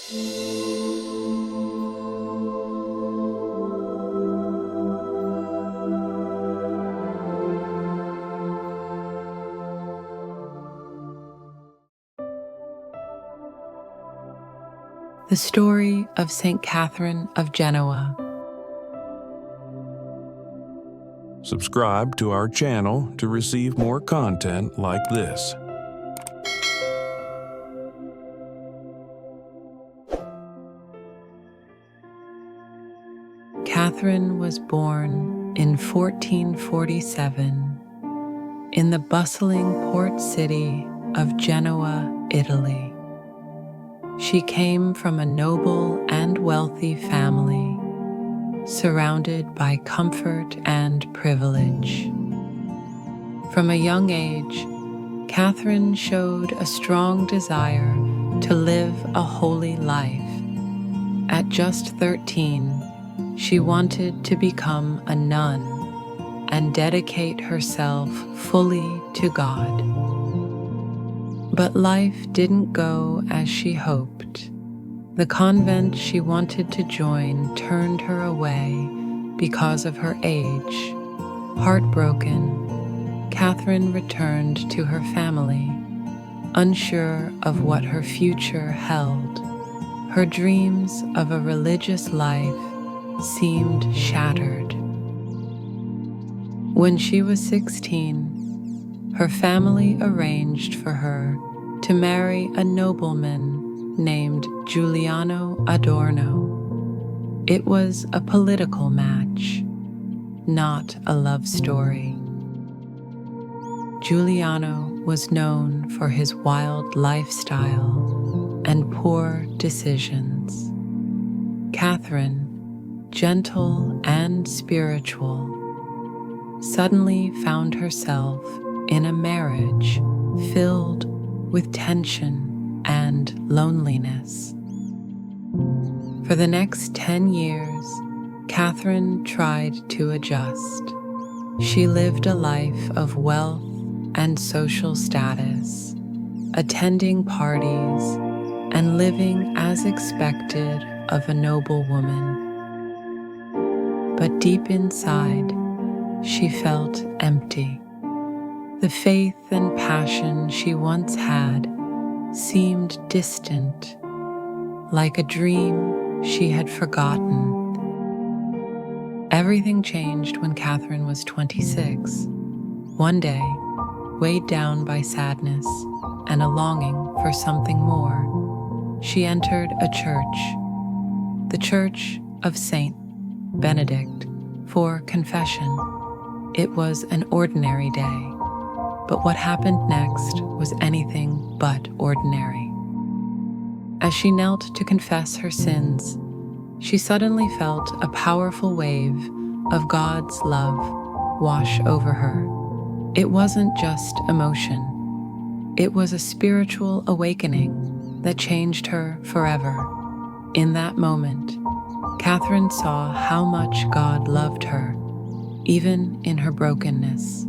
The story of Saint Catherine of Genoa. Subscribe to our channel to receive more content like this. Catherine was born in 1447 in the bustling port city of Genoa, Italy. She came from a noble and wealthy family, surrounded by comfort and privilege. From a young age, Catherine showed a strong desire to live a holy life. At just 13, she wanted to become a nun and dedicate herself fully to God. But life didn't go as she hoped. The convent she wanted to join turned her away because of her age. Heartbroken, Catherine returned to her family, unsure of what her future held. Her dreams of a religious life seemed shattered. When she was 16, her family arranged for her to marry a nobleman named Giuliano Adorno. It was a political match, not a love story. Giuliano was known for his wild lifestyle and poor decisions. Catherine, gentle and spiritual, suddenly found herself in a marriage filled with tension and loneliness. For the next 10 years, Catherine tried to adjust. She lived a life of wealth and social status, attending parties and living as expected of a noble woman. But deep inside, she felt empty. The faith and passion she once had seemed distant, like a dream she had forgotten. Everything changed when Catherine was 26. One day, weighed down by sadness and a longing for something more, she entered a church, the Church of Saint Benedict, for confession. It was an ordinary day. But what happened next was anything but ordinary. As she knelt to confess her sins, she suddenly felt a powerful wave of God's love wash over her. It wasn't just emotion. It was a spiritual awakening that changed her forever. In that moment, Catherine saw how much God loved her, even in her brokenness.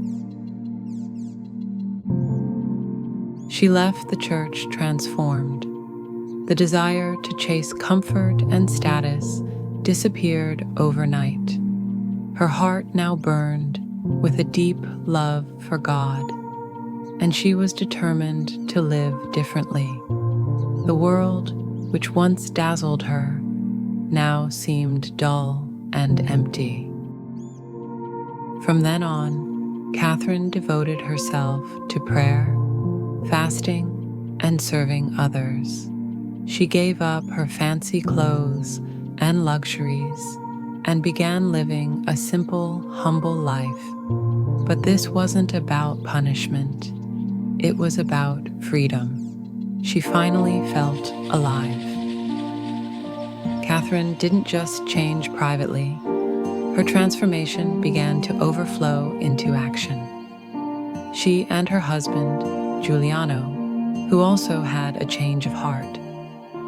She left the church transformed. The desire to chase comfort and status disappeared overnight. Her heart now burned with a deep love for God, and she was determined to live differently. The world, which once dazzled her, now seemed dull and empty. From then on, Catherine devoted herself to prayer, fasting, and serving others. She gave up her fancy clothes and luxuries and began living a simple, humble life. But this wasn't about punishment. It was about freedom. She finally felt alive. Catherine didn't just change privately. Her transformation began to overflow into action. She and her husband, Giuliano, who also had a change of heart,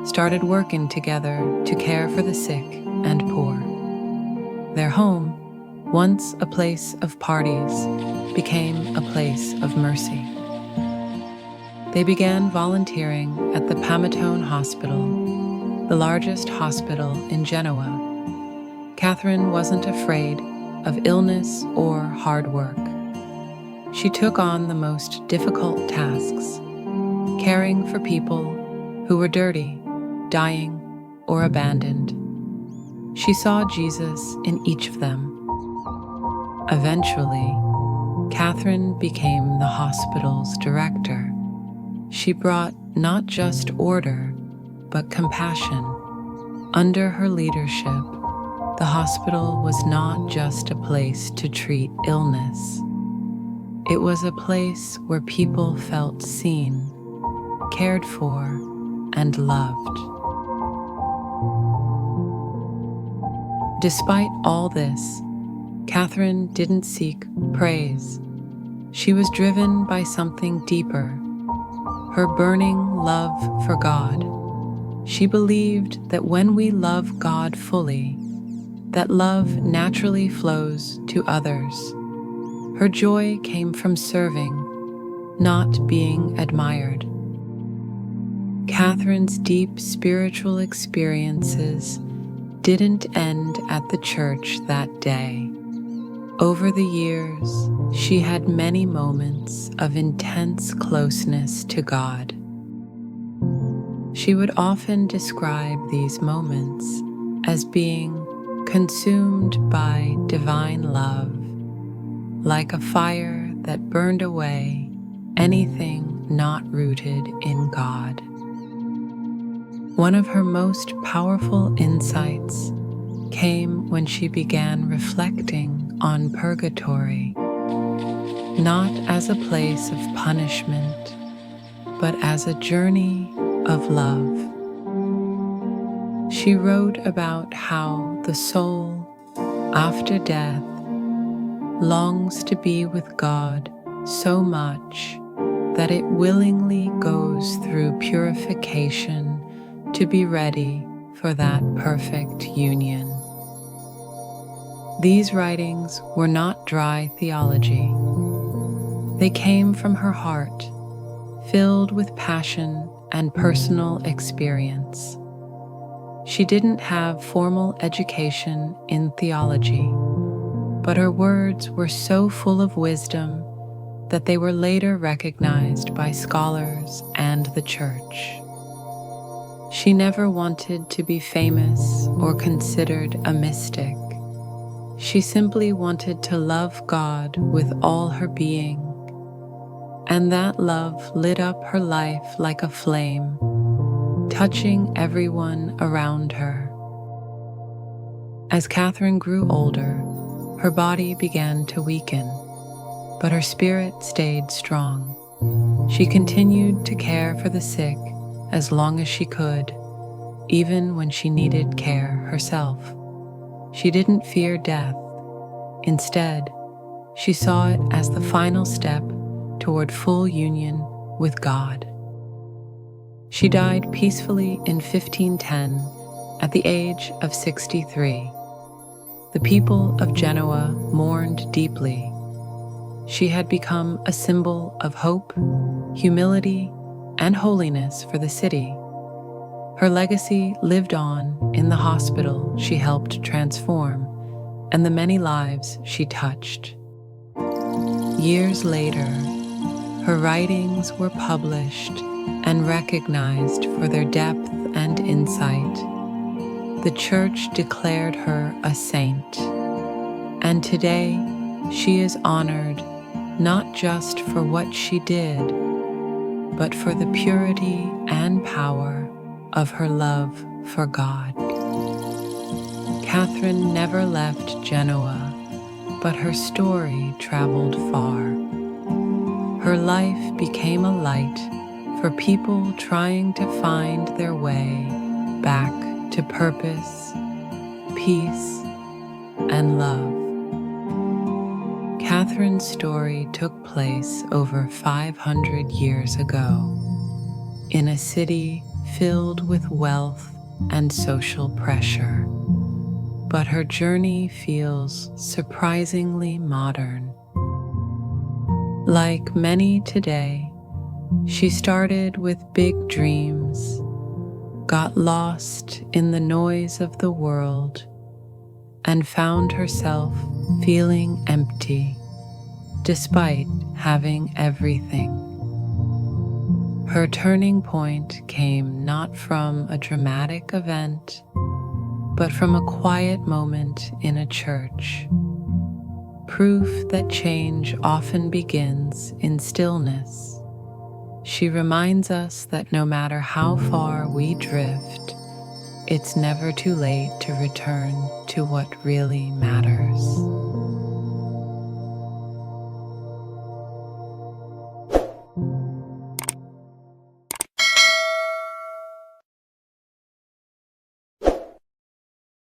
started working together to care for the sick and poor. Their home, once a place of parties, became a place of mercy. They began volunteering at the Pamatone Hospital, the largest hospital in Genoa. Catherine wasn't afraid of illness or hard work. She took on the most difficult tasks, caring for people who were dirty, dying, or abandoned. She saw Jesus in each of them. Eventually, Catherine became the hospital's director. She brought not just order, but compassion. Under her leadership, the hospital was not just a place to treat illness. It was a place where people felt seen, cared for, and loved. Despite all this, Catherine didn't seek praise. She was driven by something deeper, her burning love for God. She believed that when we love God fully, that love naturally flows to others. Her joy came from serving, not being admired. Catherine's deep spiritual experiences didn't end at the church that day. Over the years, she had many moments of intense closeness to God. She would often describe these moments as being consumed by divine love, like a fire that burned away anything not rooted in God. One of her most powerful insights came when she began reflecting on purgatory, not as a place of punishment, but as a journey of love. She wrote about how the soul, after death, longs to be with God so much that it willingly goes through purification to be ready for that perfect union. These writings were not dry theology. They came from her heart, filled with passion and personal experience. She didn't have formal education in theology, but her words were so full of wisdom that they were later recognized by scholars and the church. She never wanted to be famous or considered a mystic. She simply wanted to love God with all her being, and that love lit up her life like a flame, touching everyone around her. As Catherine grew older, her body began to weaken, but her spirit stayed strong. She continued to care for the sick as long as she could, even when she needed care herself. She didn't fear death. Instead, she saw it as the final step toward full union with God. She died peacefully in 1510 at the age of 63. The people of Genoa mourned deeply. She had become a symbol of hope, humility, and holiness for the city. Her legacy lived on in the hospital she helped transform and the many lives she touched. Years later, her writings were published and recognized for their depth and insight. The church declared her a saint, and today she is honored not just for what she did, but for the purity and power of her love for God. Catherine never left Genoa, but her story traveled far. Her life became a light for people trying to find their way back to purpose, peace, and love. Catherine's story took place over 500 years ago in a city filled with wealth and social pressure, but her journey feels surprisingly modern. Like many today, she started with big dreams, got lost in the noise of the world and found herself feeling empty despite having everything. Her turning point came not from a dramatic event, but from a quiet moment in a church. Proof that change often begins in stillness. She reminds us that no matter how far we drift, it's never too late to return to what really matters.